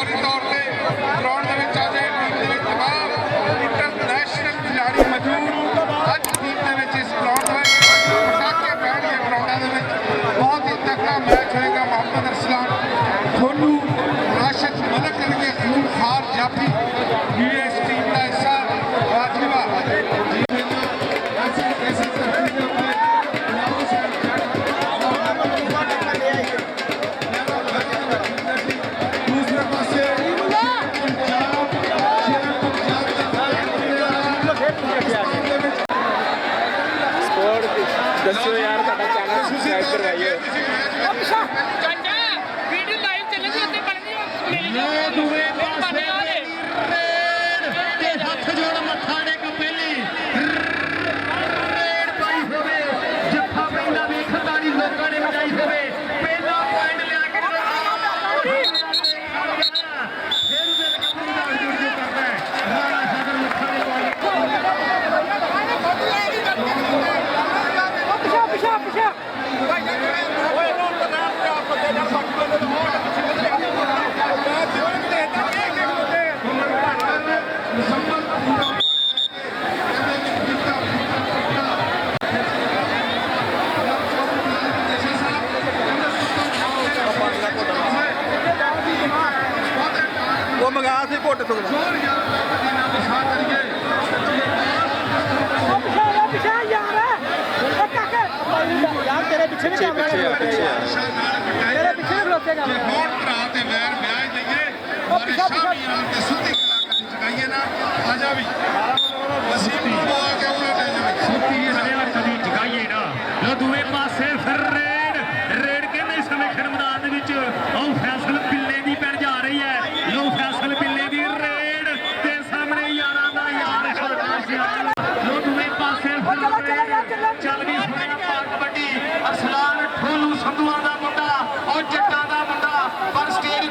फौरी तौर पर ग्राउंड के आ जाए। टीम के तमाम इंटरनेशनल खिलाड़ी मौजूद अज टीम के इस ग्राउंड में पटाके पैणगे। ग्राउंडों के बहुत ही तगड़ा मैच होएगा। मोहम्मद अरसलान सोनू राशिद मलक करके खूनखार जाफी इस टीम का हिस्सा वाजिबा दसो यार साडा चैनल सब्सक्राइब करवाइए। वीडियो लाइव चल रही है बननी लो दूए पासे ते हथ जोड़ मत्था टेक पहली रेड पाई होवे जफ्फा पैंदा वेखण दा नहीं लोकां ने वजाई होवे पहला पॉइंट लिया के फिर उसे लगा जुड़ जो करदा है राणा सागर मत्था ने वो मंगा से घुट सकदा यार तेरे पीछे भी कैमरा तेरे पीछे भी खलोते जा दूए पासे फिर रेड रेड कहते इस समय खेल मैदान फैसल पिल्ले की पैन जा रही है। लो फैसल पिल्ले की रेड ते सामने यारा दा यार लो दूए पासे फिर चल गई कबड्डी अरसलान ठोलू संधुआ का मुंडा और जट्टा का मुंडा पर स्टेज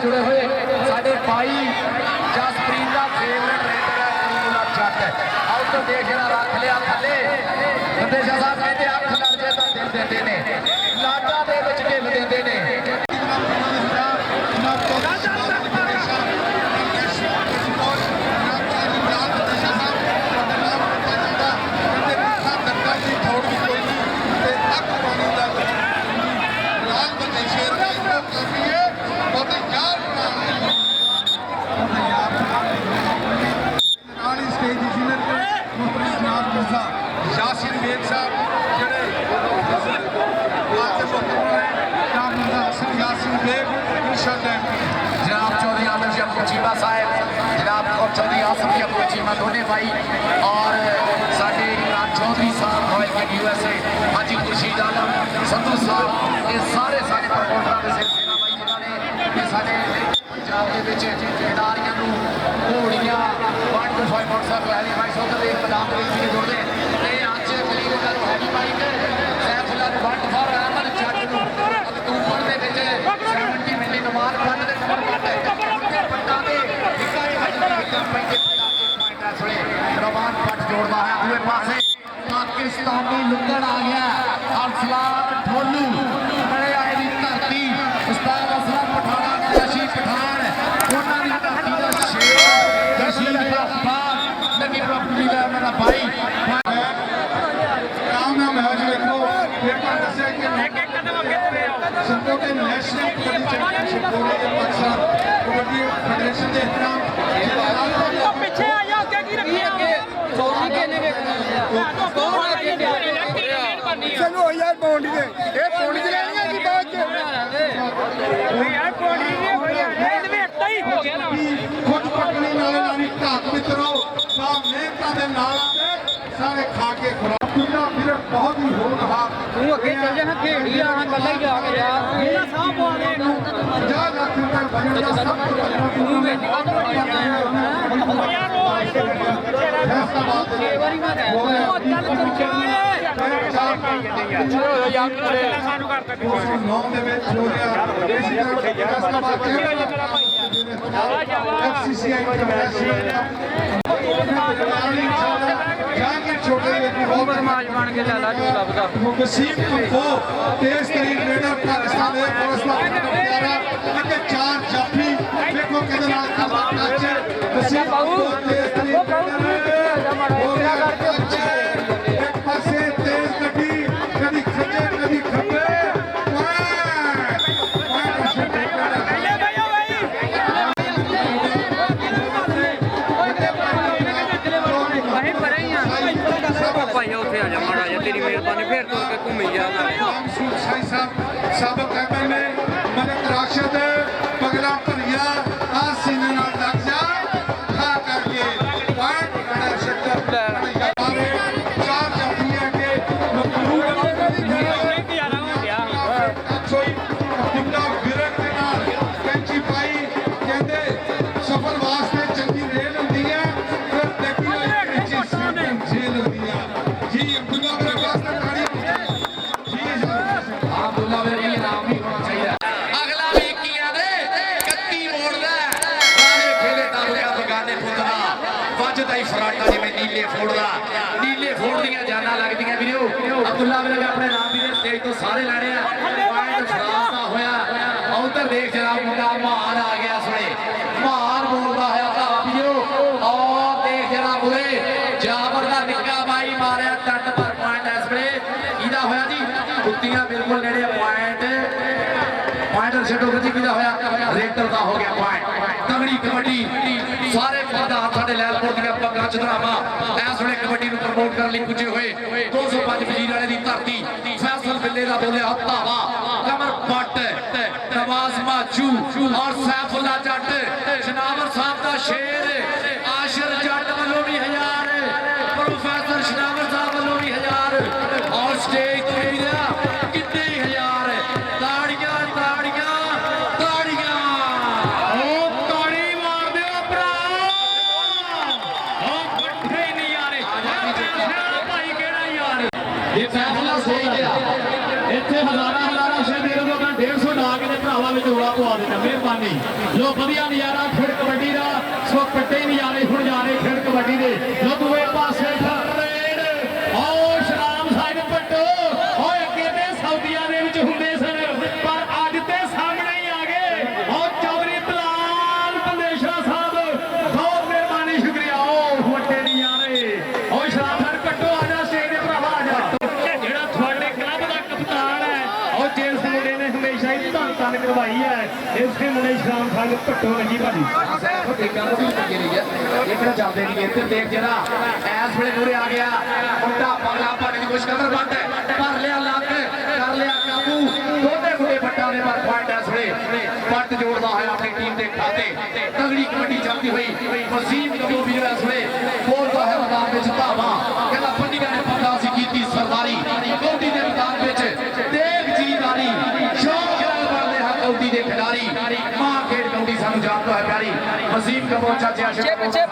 जुड़े हुए साडे भाई जसप्रीत का फेवरेट रेडर है नीला जट आउट तो देख रख लिया थले संदेशा साहब कहते अख लग जाए तो दिल देंदे ने लाटा दे विच ढिल देंदे ने जनाब चौधरी आलम जी अबू चीमा साहब जनाब चौधरी आसम जी अबू चीमा दोने भाई और साडे इमरान चौधरी साहब रॉयल किंग यूएसए हाजी खुर्शीद आलम संधू साहब ये सारे साडे प्रमोटरां दे सिलसिला भाई जिन्होंने साडे पंजाब दे विच खिडारियां नूं घोड़ियां 1 to 5 मोटरसाइकिल हैवी बाइक उधर दे मैदान दे विच जुड़दे ते अज कलीगुंडा नूं हैवी बाइक सैफुल्ला नूं 1 फॉर अहमद जट नूं अक्तूबर दे विच 70 मिली नमाज पढ़ दे खबर करते पंडां दे रवान पट जोड़ता है दूसरे पासे पाकिस्तानी लुकड़ आ गया अरसलान ढोलू बड़े आए दी धरती उस्ताद असलम पठाना रशीद पठान उन्हां दी धरती दा शेर रशीद दा बाप लगी प्रॉपर्टी दा मेरा भाई काम ना मैच देखो फिर तो दस्या कि संतोखे नेशनल कबड्डी चैंपियनशिप हो रही है पाकिस्तान कबड्डी फेडरेशन के एहतराम पीछे आ जा क्या की रखी है चौधरी कहने के चलो यार बाउंड्री दे ये बाउंड्री दे लेनी है कि बाद च यार कोडी ने भैया इनमें इतना ही हो गया ना खुद पकड़ने वाले नानी ढाक मित्रों साहब मेहनतां दे नाल सारे खा के खुराक पीना फिर बहुत ही हो रहा तू अगे चल जा खेड़ी आ कल्ला ही जाके यार मेरा साहब बोले जा लाख रुपए बजट का सब तू में यार वो फैसलाबाद छे बारी मैं हो गया चल चलो यार सानू करता 209 ਦੇ ਵਿੱਚ ਹੋ ਰਿਹਾ ਫੈਸਲਾਬਾਦ FCCI इंटरनेशनल जाकिर छोटे बहुत बदमाश बन के लाला झूला बता वसीम कंफो तेज तरीन रेडर पाकिस्तान एयरफोर्स का प्यारा लेकिन 4 जाफी देखो किधर आ टच वसीम कंफो तेज तरीन हो गया टच एक पासे तेज गड्डी कभी खजे कभी खब्बे भाई उठे आ जा माड़ा जा तेरी मेहरबानी फिर तुर के घूमी जा साबक एमएलए मलिक राशिद पगला भरिया आ सीने नाल लग जा खा करके पॉइंट बड़ा सेक्टर 4 जाफियां के मकरूब सोई टिक्का विरक दे नाल कैंची पाई कहंदे सफर वास्ते चंगी रेल हुंदी है फिर देखी होई कैंची जेल हुंदी है जी अब्दुल्ला मेरे वास्ते ताड़ी जी अब्दुल्ला मेरे नाम भी होना चाहिए अगला वीकिया दे 31 मोड़दा सारे खेले तालुका बगाने पुतरा वजदा ही फराटा जिवें नीले फोड़दा नीले फोड़ दियां जाना लगदियां वीरो अब्दुल्ला मेरे अपने नाम भी स्टेज तो सारे लड़े आ पॉइंट फरासा होया उधर देख जनाब मुंडा महार आ गया सुने महार बोलदा है भाईओ और देख जनाब उरे जाबर दा निक्का भाई मारिया टट पर पॉइंट इस वे कीदा होया जी कुत्तियां बिल्कुल नेड़े पॉइंट छड्डो जी कीदा होया रेटर दा हो गया पॉइंट तगड़ी कबड्डी सारे प्रधान साडे लैलपुर दी पग्गां च धरामा इस वे कबड्डी नूं प्रमोट करन लई पुजे होए 205 वजीर वाले दी धरती फैसल बिल्ले दा बोलिया हत्तावा कमर पट नवाज माचू और सैफुल्ला जट शनावर साहब दा शेर आशिर जट वालों भी 1000 प्रोफेसर शनावर साहब वालों भी 1000 और स्टेज तो भी ना कितने 1000 ताड़ियां ताड़ियां ताड़ियां ओ ताड़ी मार दे भरा ओ इकट्ठे नहीं यार भाई केड़ा यार ये फैसला सही गया इत्थे हजारां शेर दे दो 150 ਡਾ ਕੇ ਤੇ ਭਰਾਵਾਂ ਵਿੱਚ ਰੋਲਾ ਪਵਾ ਦੇਣਾ ਮਿਹਰਬਾਨੀ ਲੋ ਵਧੀਆ ਨਜ਼ਾਰਾ ਖੇਡ ਕਬੱਡੀ ਦਾ ਸੋ ਕੱਟੇ ਨਜ਼ਾਰੇ ਹੁਣ ਜਾ ਰਹੇ ਖੇਡ ਕਬੱਡੀ ਦੇ ਲੋ ਦੂਏ ਪਾਸੇ ਰੇਡ ਆਓ ਸ਼ਰਾਮ ਸਾਹਿਬ ਪੱਟੋ ਓਏ ਅੱਗੇ ਤੇ ਸਾਊਦੀਆਂ ਦੇ ਵਿੱਚ ਹੁੰਦੇ ਸਨ ਪਰ ਅੱਜ ਤੇ ਸਾਹਮਣੇ ਹੀ ਆ ਗਏ ਆਓ ਚੌਧਰੀ ਬਲਾਲ ਬੰਦੇਸ਼ਾ ਸਾਹਿਬ ਬਹੁਤ ਮਿਹਰਬਾਨੀ ਸ਼ੁਕਰੀਆ ਓ ਵੱਡੇ ਨਜ਼ਾਰੇ ਓ ਸ਼ਰਾਮ ਸਾਹਿਬ ਪੱਟੋ ਆ ਜਾ ਸਟੇਜ ਦੇ ਭਰਾਵਾ ਆ ਜਾ ਜਿਹੜਾ ਤੁਹਾਡੇ ਕਲੱਬ ਦਾ ਕਪਤਾਨ ਹੈ ਉਹ ਜਿਸ ਮੁੰਡੇ ਨੇ ਹਮੇਸ਼ਾ ਹੀ ਧੰਨ ਧੰਨ ਕਰਵਾਈ ਹੈ ਇਸੇ ਮੁੰਡੇ ਸ਼ਰਾਮ ਸਾਹਿਬ ਪੱਟੋ ਲੱਗੀ ਭਾਜੀ ਗੱਲ ਵੀ ਲੱਗੀ ਰਹੀ ਹੈ ਇਹ ਕਿਹੜਾ ਚੱਲਦੇ ਨਹੀਂ ਇੱਥੇ ਦੇਖ ਜਿਹੜਾ ਐਸ ਵੇਲੇ ਮੂਰੇ ਆ ਗਿਆ ਮੁੰਡਾ ਪਗਲਾ ਪਾਣੀ ਦੀ ਕੋਸ਼ਿਸ਼ ਕਰਦਾ ਬੰਦ ਭਰ ਲਿਆ ਲੱਗ ਕਰ ਲਿਆ ਕਾਬੂ ਦੋਨੇ ਮੁੰਡੇ ਬੱਟਾਂ ਦੇ ਪਰ ਪੁਆਇੰਟ ਐਸ ਵੇਲੇ ਪੱਟ ਜੋੜਦਾ ਹੋਇਆ ਆਪਣੀ ਟੀਮ ਦੇ ਖਾਤੇ ਤਗੜੀ ਕਬੱਡੀ ਚੱਲਦੀ ਹੋਈ ਵਸੀਮ ਕਬੂ ਵੀ ਐਸ ਵੇਲੇ ਬੋਲਦਾ ਹੈ ਮੈਦਾਨ ਵਿੱਚ ਧਾਵਾ ਕਹਿੰਦਾ ਪੰਡੀਆਂ ਨੇ ਪਤਾ ਸੀ ਕੀਤੀ ਸਰਦਾਰੀ ਕਬੱਡੀ ਦੇ ਮੈਦਾਨ ਵਿੱਚ ਦੇਖ ਜੀਦਾਰੀ ਸ਼ੌਕ ਨਾਲ ਬਣਦੇ ਹਨ ਕਬੱਡੀ ਦੇ ਖਿਡਾਰੀ ਮਾਂ ਖੇਡ ਕਬੱਡੀ ਸਾਨੂੰ ਜਾਣਦਾ ਹੈ ਪਿਆਰੀ ਵਸੀਮ ਕਬੂ ਚਾਚਾ ਪਿੱਛੇ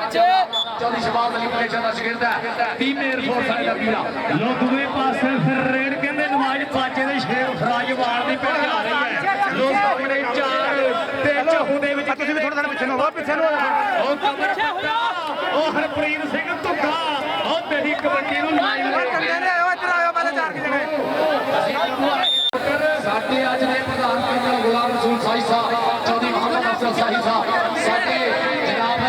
ਚੌਧਰੀ ਸ਼ਬਾਬ ਅਲੀ ਪਲੇਸ਼ਾ ਦਾ ਸ਼ਾਗਿਰਦ ਹੈ ਟੀਮ 에ਅਰਫੋਰਸ ਵਾਲੇ ਦਾ ਵੀਰਾ ਲੋ ਦੂਏ ਪਾਸੇ ਫਿਰ ਰੇਡ ਕਹਿੰਦੇ ਨਵਾਜ਼ ਪਾਚੇ ਦੇ ਸ਼ੇਰ ਫਰਾਜਵਾਲ ਦੀ ਪਿੰਡ ਜਾ ਰਹੀ ਹੈ ਲੋ ਸਾਹਮਣੇ 4 ਤੇ ਚਹੂ ਦੇ ਵਿੱਚ ਤੁਸੀਂ ਵੀ ਥੋੜਾ ਥੋੜਾ ਪਿੱਛੇ ਨੂੰ ਹੋ ਪਿੱਛੇ ਨੂੰ ਉਹ ਕਮਰ ਪੱਟਾ ਉਹ ਹਰਪ੍ਰੀਤ ਸਿੰਘ ਧੁੱਗਾ ਉਹ ਤੇਰੀ ਕਬੱਡੀ ਨੂੰ ਲਾਈਨ ਕੰਡੇ ਨੇ ਆਇਓ ਇੱਧਰ ਆਇਓ ਪਹਿਲੇ 4 ਜਣੇ ਸਾਡੇ ਅੱਜ ਦੇ ਪ੍ਰਧਾਨ ਕੇਂਦਰ ਗੁਲਾਮ ਰਸੂਲ ਸਾਈ ਸਾਹਿਬ ਚੌਧਰੀ ਮੁਹੰਮਦ ਅਫਸਰ ਸਾਈ ਸਾਹਿਬ ਸਾਡੇ ਜਨਾਬ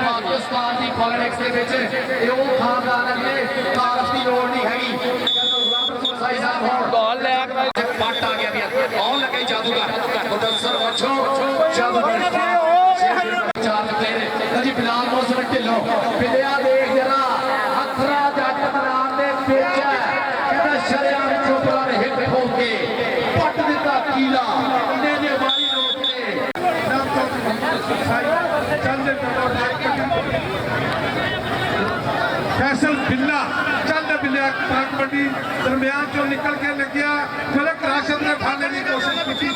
ਪਾਕਿਸਤਾਨ ਦੀ ਪੋਲਿਟਿਕਸ ਦੇ ਵਿੱਚ ਇਹ ਉਹ ਖਾਨਦਾਨ ਨੇ ਤਾਰਫ ਦੀ ਲੋੜ ਨਹੀਂ ਹੈਗੀ ਗੁਲਾਮ ਰਸੂਲ ਸਾਈ ਸਾਹਿਬ ਹੁਣ ਬਾਲ ਲੈ ਕੇ ਪੱਟ ਆ ਗਿਆ ਵੀ ਆਉਣ ਲੱਗੇ ਜਾਦੂਗਰ ਮੁਦੱਸਰ ਵਾਚੋ ਜਾਦੂਗਰ ਚਾਰ ਪਲੇਅਰ ਜੀ ਬਿਲਾਲ ਮੌਸਮ ਢਿੱਲੋਂ ਬਿਲਿਆ ਦੇਖ ਜਰਾ ਹੱਥਰਾ ਜੱਟ ਮੈਦਾਨ ਦੇ ਵਿੱਚ ਕਹਿੰਦਾ ਸ਼ਰਿਆਂ ਵਿੱਚੋਂ ਪਰ ਹਿੱਟ ਹੋ ਕੇ ਪੱਟ ਦਿੱਤਾ ਕੀਲਾ ਨੇ ਵਾਲੀ ਰੋਕ ਨੇ फैसल बिल्ला चंद बिल्ला कबड्डी दरमियान चो निकल के लग्या फिर राशन ने खाने की कोशिश की थी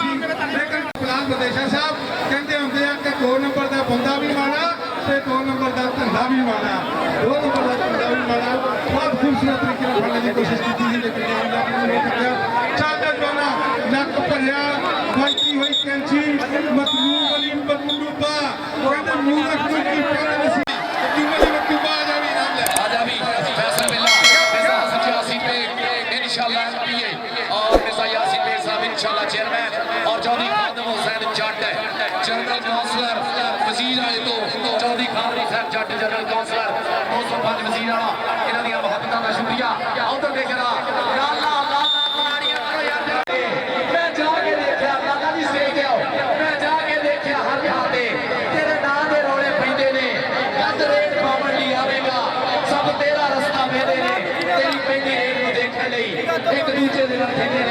लेकिन फिलहाल बदेशा साहब कहते होंगे कि 2 नंबर का बंदा भी माड़ा ते 2 नंबर का धंधा भी माड़ा 2 नंबर का धंधा भी माड़ा बहुत खूबसूरत तरीके से खाने की कोशिश की थी लेकिन कामयाबी नहीं हो सकिया चंद जोना नक भरिया बनती हुई कैंची मतलूब अली बदमुंडूबा कहते मुंह रख की कहते फैसल बिल्ला 85 पे इंशाल्लाह एमपीए और मिर्जा यासीन बेग साहब इंशाल्लाह चेयरमैन और चौधरी खादम हुसैन जट जनरल काउंसलर वजीर आए तो चौधरी खादरी साहब जट जनरल काउंसलर 205 वजीर वाला इन्हां दी मुहब्बतां दा शुक्रिया उधर देखना या अल्लाह अल्लाह ताड़ियां करो यार मैं जाके देखया दादा जी स्टेज ते आओ मैं जाके देखया हर जगह ते तेरे नाम दे रोले पैंदे ने कद रेट पावन ली आवेगा सब तेरा रस्ता मेरे ने तेरी पहली रेट को देखने ਲਈ ਇੱਕ ਦੂਜੇ ਦੇ ਨਾਲ ਖੇਡੇ